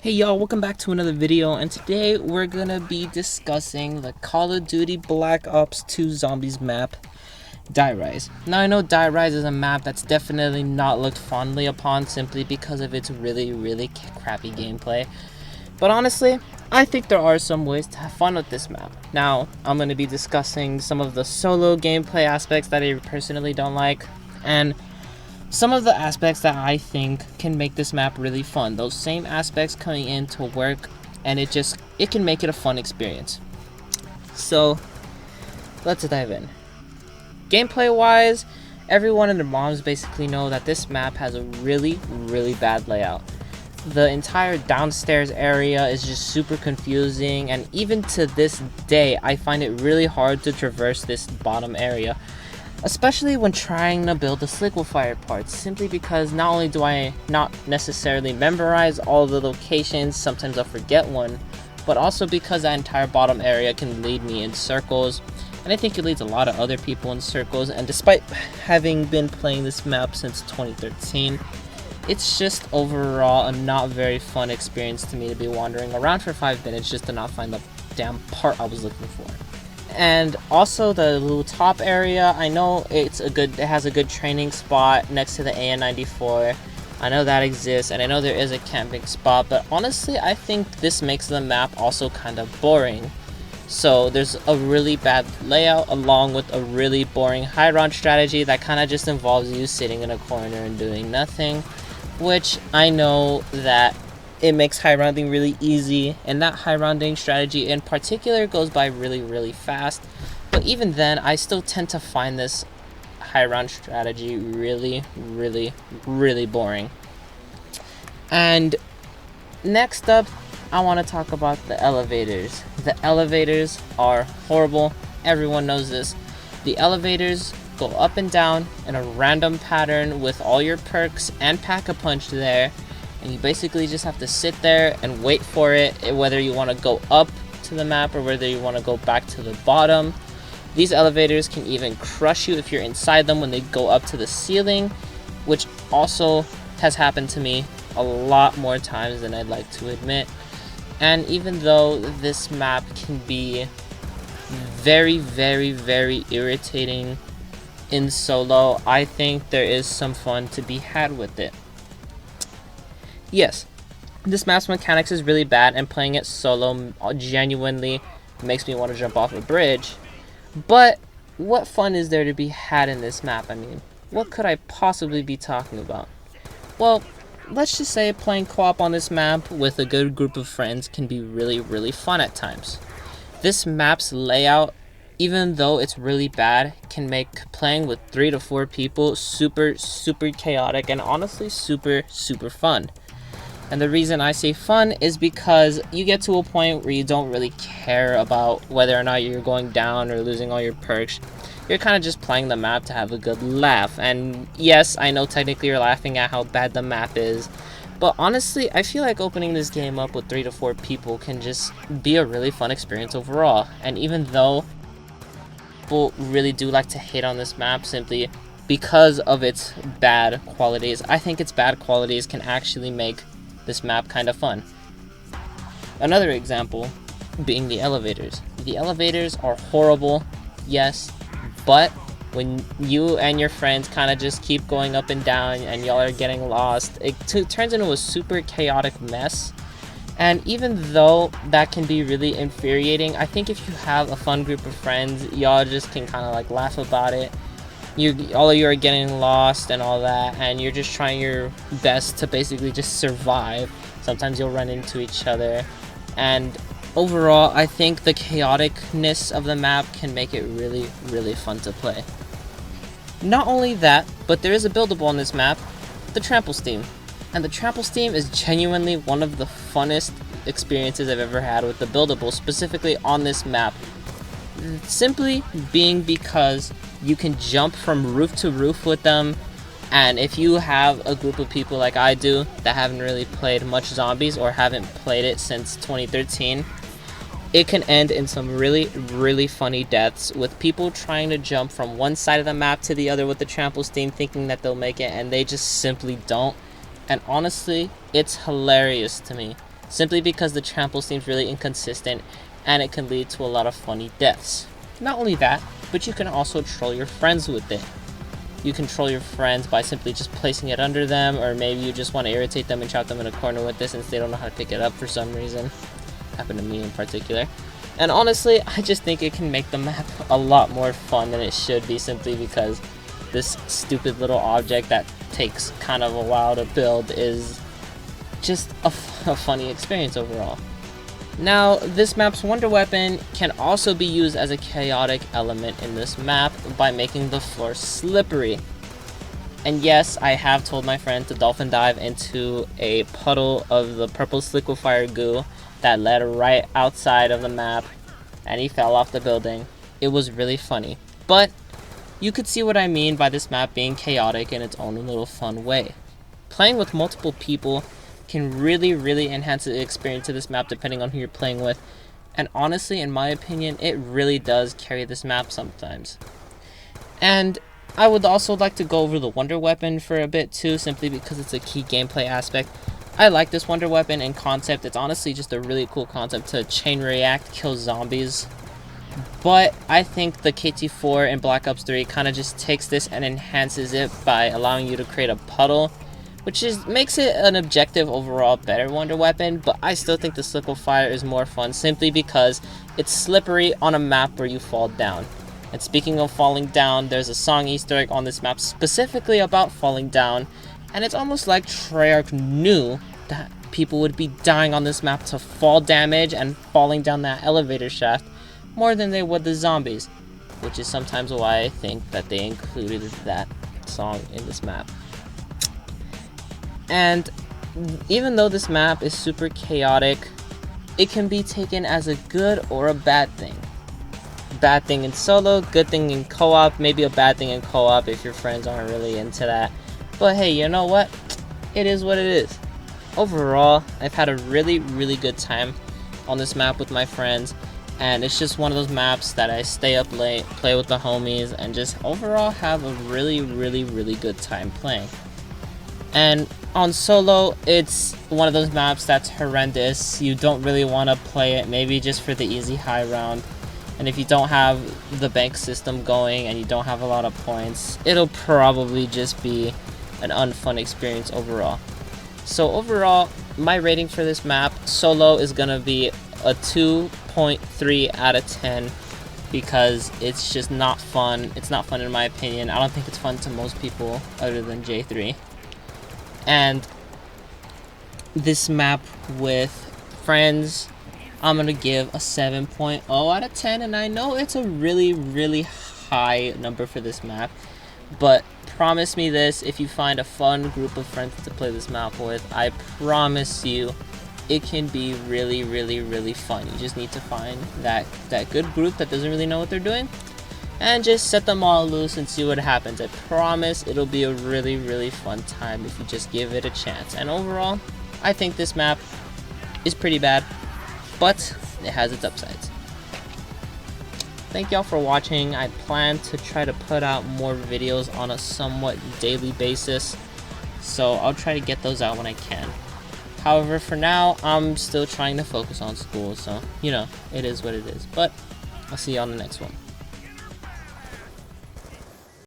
Hey y'all, welcome back to another video, and today we're gonna be discussing the Call of Duty Black Ops 2 Zombies map, Die Rise. Now I know Die Rise is a map that's definitely not looked fondly upon simply because of its really crappy gameplay, but honestly, I think there are some ways to have fun with this map. Now, I'm gonna be discussing some of the solo gameplay aspects that I personally don't like, and some of the aspects that I think can make this map really fun. Those same aspects coming into work, and it can make it a fun experience. So let's dive in. Gameplay wise, everyone and their moms basically know that this map has a really bad layout. The entire downstairs area is just super confusing, and even to this day I find it really hard to traverse this bottom area, especially when trying to build the liquefier parts, simply because not only do I not necessarily memorize all the locations, sometimes I'll forget one, but also because that entire bottom area can lead me in circles, and I think it leads a lot of other people in circles. And despite having been playing this map since 2013, it's just overall a not very fun experience to me to be wandering around for 5 minutes just to not find the damn part I was looking for. And also the little top area, I know it has a good training spot next to the AN-94. I know that exists, and I know there is a camping spot, but honestly I think this makes the map also kind of boring. So there's a really bad layout along with a really boring high ground strategy that kind of just involves you sitting in a corner and doing nothing, which I know that it makes high rounding really easy, and that high rounding strategy in particular goes by really fast. But even then, I still tend to find this high round strategy really boring. And next up, I want to talk about the elevators. The elevators are horrible. Everyone knows this. The elevators go up and down in a random pattern with all your perks and pack-a-punch there. And you basically just have to sit there and wait for it, whether you want to go up to the map or whether you want to go back to the bottom. These elevators can even crush you if you're inside them when they go up to the ceiling, which also has happened to me a lot more times than I'd like to admit. And even though this map can be very irritating in solo, I think there is some fun to be had with it. Yes, this map's mechanics is really bad, and playing it solo genuinely makes me want to jump off a bridge. But what fun is there to be had in this map? I mean, what could I possibly be talking about? Well, let's just say playing co-op on this map with a good group of friends can be really fun at times. This map's layout, even though it's really bad, can make playing with 3 to 4 people super chaotic and honestly super fun. And the reason I say fun is because you get to a point where you don't really care about whether or not you're going down or losing all your perks. You're kind of just playing the map to have a good laugh. And yes, I know technically you're laughing at how bad the map is, but honestly, I feel like opening this game up with 3 to 4 people can just be a really fun experience overall. And even though people really do like to hate on this map simply because of its bad qualities, I think its bad qualities can actually make this map kind of fun. Another example being the elevators. The elevators are horrible, yes, but when you and your friends kind of just keep going up and down and y'all are getting lost, it turns into a super chaotic mess. And even though that can be really infuriating, I think if you have a fun group of friends, y'all just can kind of like laugh about it. All of you are getting lost and all that, and you're just trying your best to basically just survive. Sometimes you'll run into each other, and overall I think the chaoticness of the map can make it really fun to play. Not only that, but there is a buildable on this map, the trample steam. And the trample steam is genuinely one of the funnest experiences I've ever had with the buildable, specifically on this map. Simply being because you can jump from roof to roof with them, and if you have a group of people like I do that haven't really played much zombies or haven't played it since 2013, it can end in some really funny deaths with people trying to jump from one side of the map to the other with the trample steam thinking that they'll make it, and they just simply don't. And honestly, it's hilarious to me. simply because the trample seems really inconsistent and it can lead to a lot of funny deaths. Not only that, but you can also troll your friends with it. You can troll your friends by simply just placing it under them, or maybe you just want to irritate them and trap them in a corner with this since they don't know how to pick it up for some reason. Happened to me in particular. And honestly, I just think it can make the map a lot more fun than it should be, simply because this stupid little object that takes kind of a while to build is just a funny experience overall. Now, this map's wonder weapon can also be used as a chaotic element in this map by making the floor slippery. And yes, I have told my friend to dolphin dive into a puddle of the purple liquefier goo that led right outside of the map, and he fell off the building. It was really funny, but you could see what I mean by this map being chaotic in its own little fun way. Playing with multiple people can really enhance the experience of this map depending on who you're playing with, and honestly, in my opinion, it really does carry this map sometimes. And I would also like to go over the wonder weapon for a bit too, simply because it's a key gameplay aspect. I like this wonder weapon in concept. It's honestly just a really cool concept to chain react, kill zombies. But I think the KT4 in Black Ops 3 kind of just takes this and enhances it by allowing you to create a puddle, which makes it an objective overall better wonder weapon. But I still think the liquefier is more fun simply because it's slippery on a map where you fall down. And speaking of falling down, there's a song Easter egg on this map specifically about falling down, and it's almost like Treyarch knew that people would be dying on this map to fall damage and falling down that elevator shaft more than they would the zombies, which is sometimes why I think that they included that song in this map. And even though this map is super chaotic, it can be taken as a good or a bad thing. Bad thing in solo, good thing in co-op, maybe a bad thing in co-op if your friends aren't really into that. But hey, you know what? It is what it is. Overall, I've had a really good time on this map with my friends, and it's just one of those maps that I stay up late, play with the homies, and just overall have a really good time playing. And on solo, it's one of those maps that's horrendous. You don't really want to play it, maybe just for the easy high round. And if you don't have the bank system going and you don't have a lot of points, it'll probably just be an unfun experience overall. So overall, my rating for this map, solo, is gonna be a 2.3 out of 10 because it's just not fun. It's not fun in my opinion. I don't think it's fun to most people other than J3. And this map with friends, I'm gonna give a 7.0 out of 10, and I know it's a really high number for this map, but promise me this: if you find a fun group of friends to play this map with, I promise you it can be really fun. You just need to find that good group that doesn't really know what they're doing and just set them all loose and see what happens. I promise it'll be a really fun time if you just give it a chance. And overall, I think this map is pretty bad, but it has its upsides. Thank y'all for watching. I plan to try to put out more videos on a somewhat daily basis, so I'll try to get those out when I can. However, for now, I'm still trying to focus on school, so, you know, it is what it is. But I'll see you on the next one.